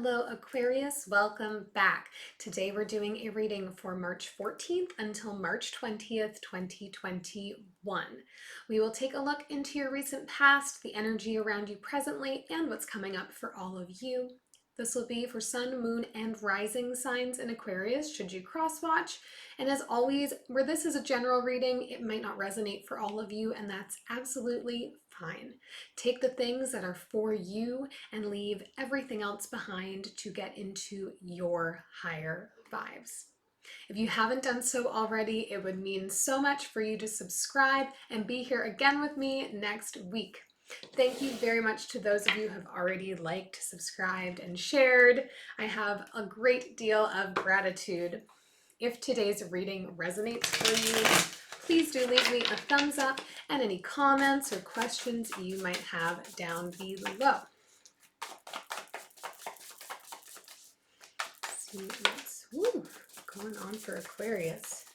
Hello Aquarius, welcome back. Today we're doing a reading for March 14th until March 20th, 2021. We will take a look into your recent past, the energy around you presently, and what's coming up for all of you. This will be for sun, moon, and rising signs in Aquarius, should you cross-watch. And as always, where this is a general reading, it might not resonate for all of you, and that's absolutely fine. Take the things that are for you and leave everything else behind to get into your higher vibes. If you haven't done so already, it would mean so much for you to subscribe and be here again with me next week. Thank you very much to those of you who have already liked, subscribed, and shared. I have a great deal of gratitude. If today's reading resonates for you, please do leave me a thumbs up and any comments or questions you might have down below. Let's see what's going on for Aquarius.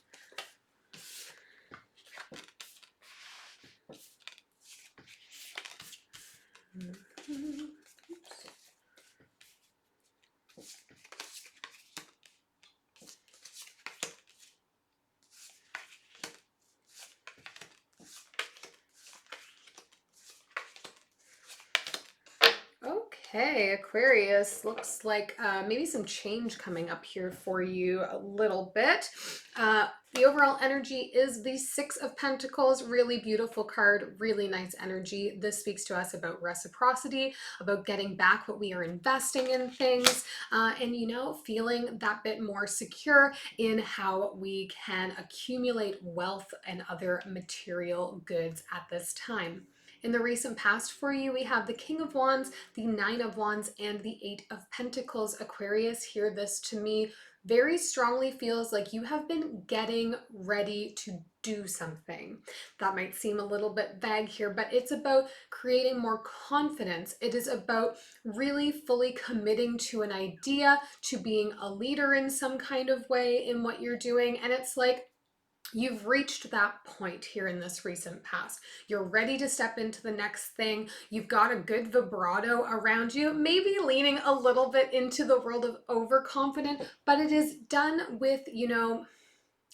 Okay, Aquarius, looks like maybe some change coming up here for you a little bit. The overall energy is the Six of Pentacles, really beautiful card, really nice energy. This speaks to us about reciprocity, about getting back what we are investing in things, and feeling that bit more secure in how we can accumulate wealth and other material goods at this time. In the recent past for you, we have the King of Wands, the Nine of Wands, and the Eight of Pentacles. Aquarius, hear this to me very strongly feels like you have been getting ready to do something. That might seem a little bit vague here, but it's about creating more confidence. It is about really fully committing to an idea, to being a leader in some kind of way in what you're doing. And it's like, you've reached that point here in this recent past. You're ready to step into the next thing. You've got a good vibrato around you, maybe leaning a little bit into the world of overconfident, but it is done with,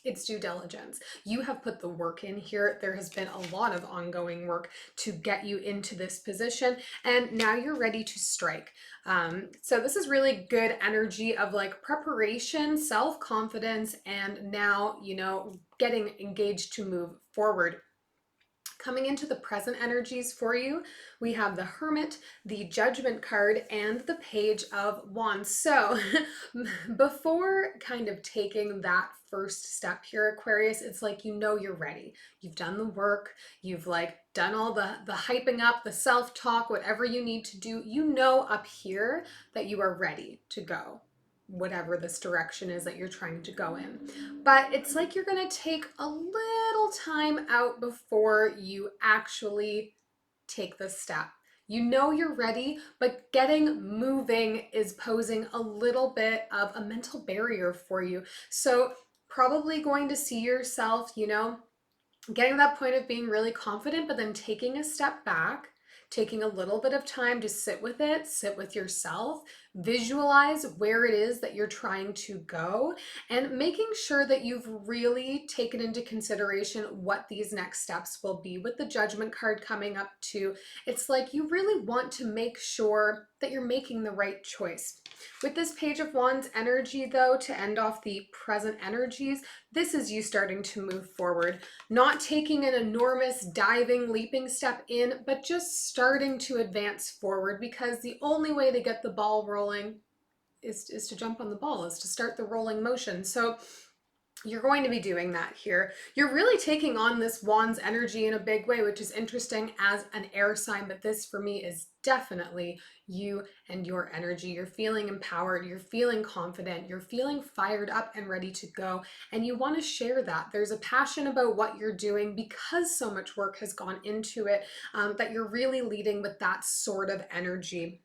it's due diligence. You have put the work in here. There has been a lot of ongoing work to get you into this position, and now you're ready to strike. So this is really good energy of like preparation, self-confidence, and now, getting engaged to move forward. Coming into the present energies for you, we have the Hermit, the Judgment card, and the Page of Wands. So before kind of taking that first step here, Aquarius, it's like you're ready. You've done the work. You've done all the hyping up, the self-talk, whatever you need to do. Up here that you are ready to go, whatever this direction is that you're trying to go in. But it's like you're going to take a little time out before you actually take the step. You're ready, but getting moving is posing a little bit of a mental barrier for you. So probably going to see yourself, getting to that point of being really confident, but then taking a step back, taking a little bit of time to sit with it, sit with yourself, visualize where it is that you're trying to go, and making sure that you've really taken into consideration what these next steps will be. With the Judgment card coming up too, it's like you really want to make sure that you're making the right choice. With this Page of Wands energy though, to end off the present energies, this is you starting to move forward, not taking an enormous diving, leaping step in, but just starting to advance forward, because the only way to get the ball rolling is to jump on the ball, is to start the rolling motion. So you're going to be doing that here. You're really taking on this Wands energy in a big way, which is interesting as an air sign, but this for me is definitely you and your energy. You're feeling empowered, you're feeling confident, you're feeling fired up and ready to go, and you want to share that. There's a passion about what you're doing because so much work has gone into it, that you're really leading with that sort of energy.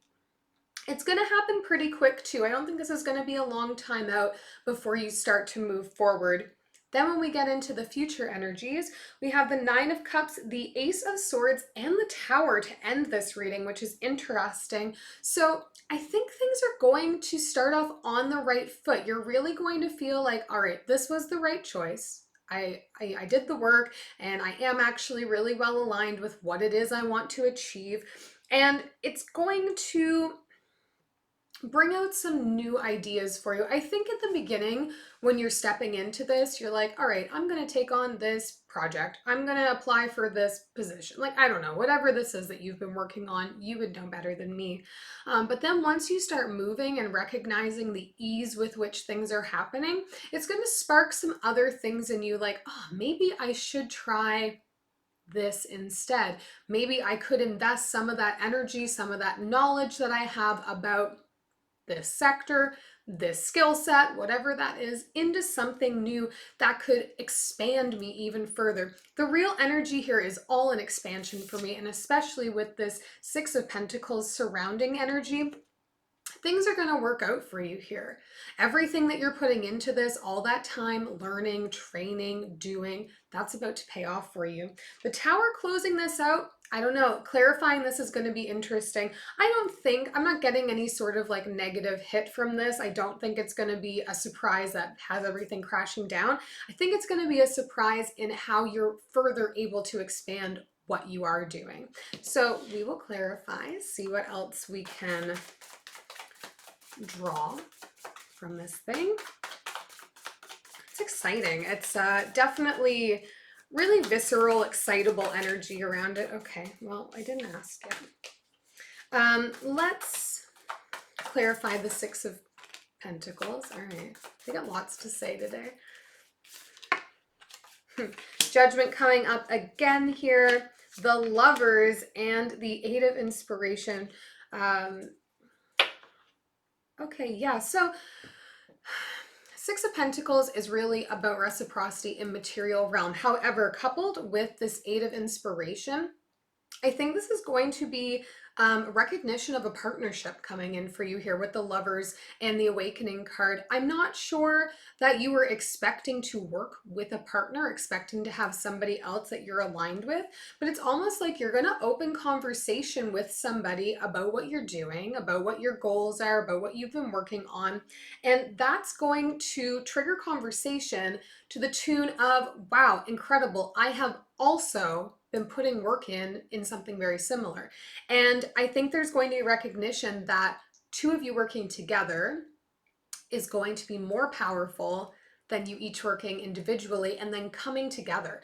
It's going to happen pretty quick too. I don't think this is going to be a long time out before you start to move forward. Then when we get into the future energies, we have the Nine of Cups, the Ace of Swords, and the Tower to end this reading, which is interesting. So I think things are going to start off on the right foot. You're really going to feel like, all right, this was the right choice. I did the work, and I am actually really well aligned with what it is I want to achieve. And it's going to bring out some new ideas for you. I think at the beginning, when you're stepping into this, you're like, all right, I'm going to take on this project. I'm going to apply for this position. Like, I don't know, whatever this is that you've been working on, you would know better than me. But then once you start moving and recognizing the ease with which things are happening, it's going to spark some other things in you, like, oh, maybe I should try this instead. Maybe I could invest some of that energy, some of that knowledge that I have about this sector, this skill set, whatever that is, into something new that could expand me even further. The real energy here is all an expansion for me, and especially with this Six of Pentacles surrounding energy, things are going to work out for you here. Everything that you're putting into this, all that time learning, training, doing, that's about to pay off for you. The Tower closing this out, I don't know, clarifying this is going to be interesting. I'm not getting any sort of like negative hit from this. I don't think it's going to be a surprise that has everything crashing down. I think it's going to be a surprise in how you're further able to expand what you are doing. So we will clarify, see what else we can draw from this thing. It's exciting. It's definitely really visceral, excitable energy around it. Okay, well, I didn't ask yet. Let's clarify the Six of Pentacles. All right, I got lots to say today. Judgment coming up again here. The Lovers and the Eight of Inspiration. Okay, yeah, so Six of Pentacles is really about reciprocity in material realm. However, coupled with this Eight of Inspiration, I think this is going to be recognition of a partnership coming in for you here with the Lovers and the Awakening card. I'm not sure that you were expecting to work with a partner, expecting to have somebody else that you're aligned with, but it's almost like you're going to open conversation with somebody about what you're doing, about what your goals are, about what you've been working on. And that's going to trigger conversation to the tune of, wow, incredible. I have also been putting work in something very similar. And I think there's going to be recognition that two of you working together is going to be more powerful than you each working individually and then coming together.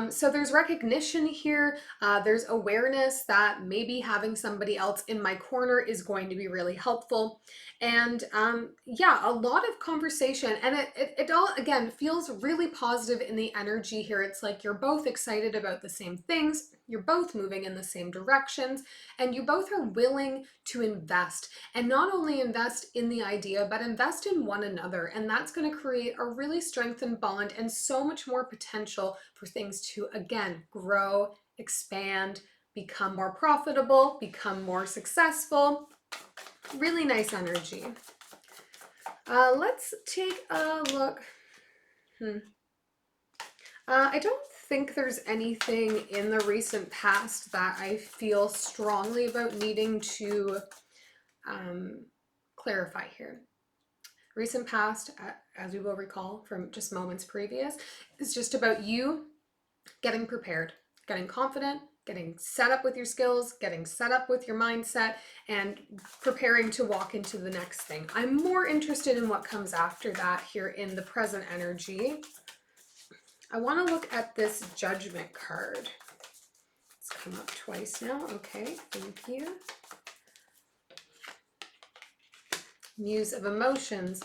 So there's recognition here. There's awareness that maybe having somebody else in my corner is going to be really helpful. And yeah, a lot of conversation, and it all, again, feels really positive in the energy here. It's like you're both excited about the same things, you're both moving in the same directions, and you both are willing to invest, and not only invest in the idea, but invest in one another. And that's going to create a really strengthened bond and so much more potential for things to, again, grow, expand, become more profitable, become more successful. Really nice energy. Let's take a look. I don't think there's anything in the recent past that I feel strongly about needing to clarify here. Recent past, as we will recall from just moments previous, is just about you getting prepared, getting confident, getting set up with your skills, getting set up with your mindset, and preparing to walk into the next thing. I'm more interested in what comes after that here in the present energy. I want to look at this Judgment card. It's come up twice now. Okay, thank you. Muse of Emotions,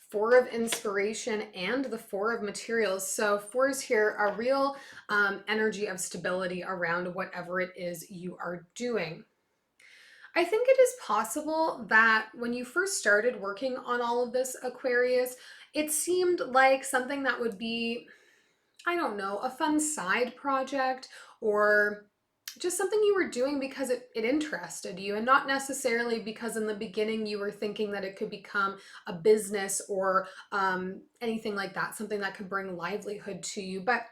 Four of Inspiration, and the Four of Materials. So fours here are real energy of stability around whatever it is you are doing. I think it is possible that when you first started working on all of this, Aquarius, it seemed like something that would be, I don't know, a fun side project, or just something you were doing because it interested you, and not necessarily because in the beginning you were thinking that it could become a business or anything like that, something that could bring livelihood to you. But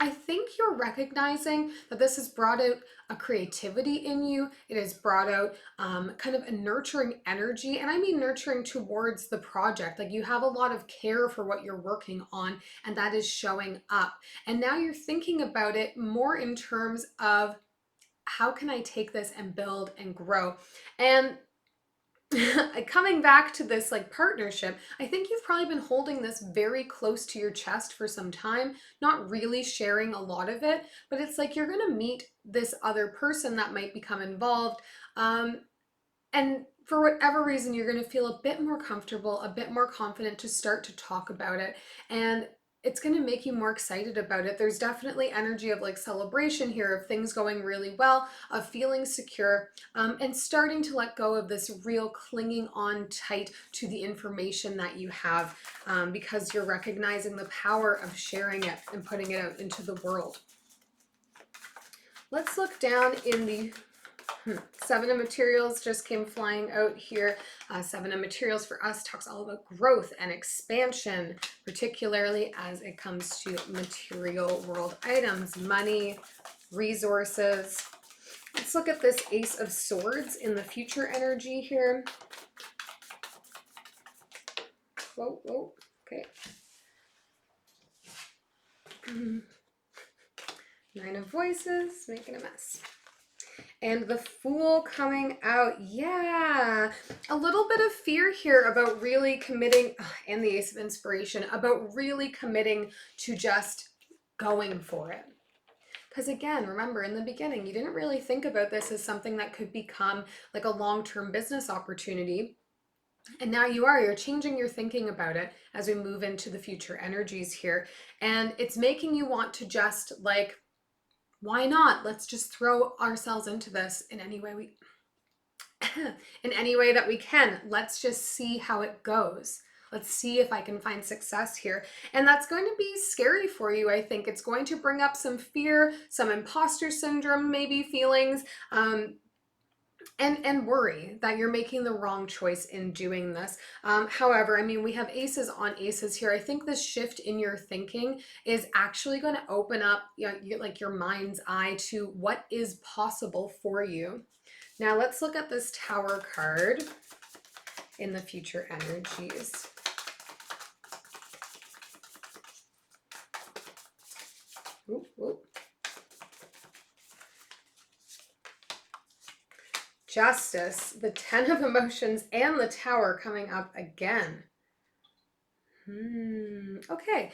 I think you're recognizing that this has brought out a creativity in you. It has brought out kind of a nurturing energy. And I mean nurturing towards the project. Like you have a lot of care for what you're working on, and that is showing up. And now you're thinking about it more in terms of how can I take this and build and grow? And coming back to this like partnership, I think you've probably been holding this very close to your chest for some time, not really sharing a lot of it, but it's like you're going to meet this other person that might become involved. And for whatever reason, you're going to feel a bit more comfortable, a bit more confident to start to talk about it. And it's going to make you more excited about it. There's definitely energy of like celebration here, of things going really well, of feeling secure, and starting to let go of this real clinging on tight to the information that you have, because you're recognizing the power of sharing it and putting it out into the world. Let's look down in the Seven of Materials just came flying out here. Seven of Materials for us talks all about growth and expansion, particularly as it comes to material world items, money, resources. Let's look at this Ace of Swords in the future energy here. Whoa, whoa, okay. Nine of Voices, making a mess. And the Fool coming out. Yeah, a little bit of fear here about really committing, and the Ace of Inspiration, about really committing to just going for it. Because again, remember in the beginning, you didn't really think about this as something that could become like a long-term business opportunity. And now you're changing your thinking about it as we move into the future energies here. And it's making you want to just like, why not? Let's just throw ourselves into this in any way we in any way that we can. Let's just see how it goes. Let's see if I can find success here. And that's going to be scary for you. I think it's going to bring up some fear, some imposter syndrome, maybe feelings, and worry that you're making the wrong choice in doing this. However, I mean, we have aces on aces here. I think this shift in your thinking is actually going to open up, like your mind's eye to what is possible for you. Now let's look at this Tower card in the future energies. Ooh, ooh. Justice, the Ten of Emotions, and the Tower coming up again. Okay.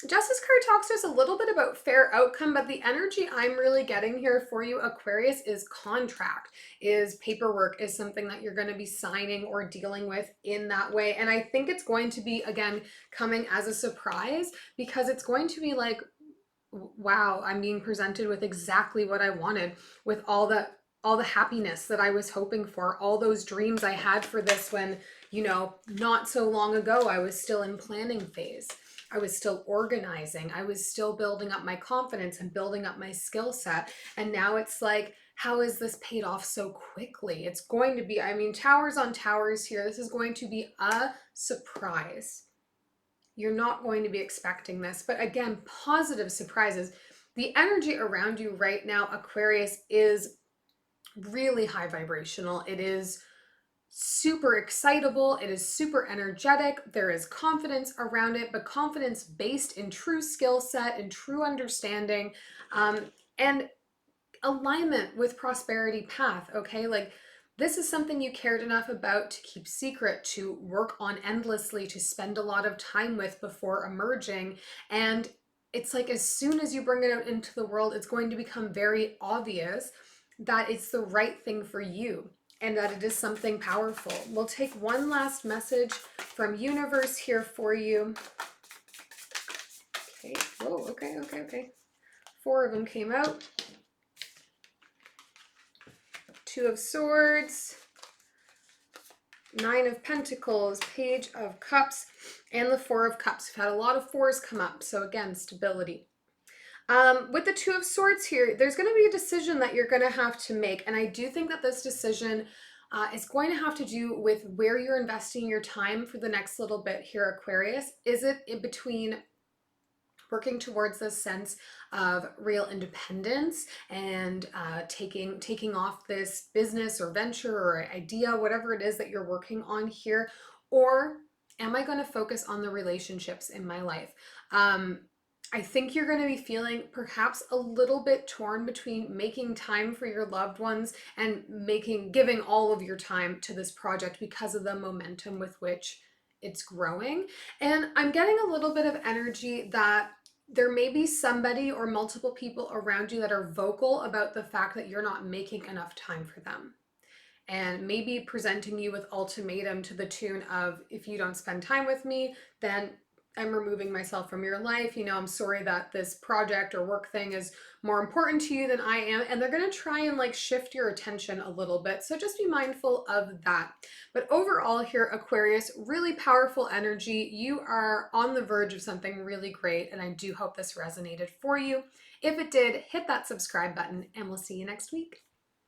Justice card talks to us a little bit about fair outcome, but the energy I'm really getting here for you, Aquarius, is contract, is paperwork, is something that you're going to be signing or dealing with in that way. And I think it's going to be, again, coming as a surprise, because it's going to be like, wow, I'm being presented with exactly what I wanted, with all the happiness that I was hoping for, all those dreams I had for this when, not so long ago, I was still in planning phase. I was still organizing. I was still building up my confidence and building up my skill set. And now it's like, how is this paid off so quickly? It's going to be, I mean, towers on towers here. This is going to be a surprise. You're not going to be expecting this, but again, positive surprises. The energy around you right now, Aquarius, is really high vibrational. It is super excitable. It is super energetic. There is confidence around it, but confidence based in true skill set and true understanding, and alignment with prosperity path. Okay, like this is something you cared enough about to keep secret, to work on endlessly, to spend a lot of time with before emerging. And it's like as soon as you bring it out into the world, it's going to become very obvious that it's the right thing for you and that it is something powerful. We'll take one last message from universe here for you. Okay. Whoa, okay. 4 of them came out. 2 of Swords, 9 of Pentacles, Page of Cups, and the 4 of Cups. We've had a lot of 4s come up. So again, stability. With the Two of Swords here, there's going to be a decision that you're going to have to make. And I do think that this decision is going to have to do with where you're investing your time for the next little bit here, Aquarius. Is it in between working towards this sense of real independence and taking off this business or venture or idea, whatever it is that you're working on here? Or am I going to focus on the relationships in my life? I think you're going to be feeling perhaps a little bit torn between making time for your loved ones and giving all of your time to this project because of the momentum with which it's growing. And I'm getting a little bit of energy that there may be somebody or multiple people around you that are vocal about the fact that you're not making enough time for them, and maybe presenting you with ultimatum to the tune of, if you don't spend time with me, then I'm removing myself from your life. I'm sorry that this project or work thing is more important to you than I am. And they're going to try and like shift your attention a little bit. So just be mindful of that. But overall here, Aquarius, really powerful energy. You are on the verge of something really great. And I do hope this resonated for you. If it did, hit that subscribe button and we'll see you next week.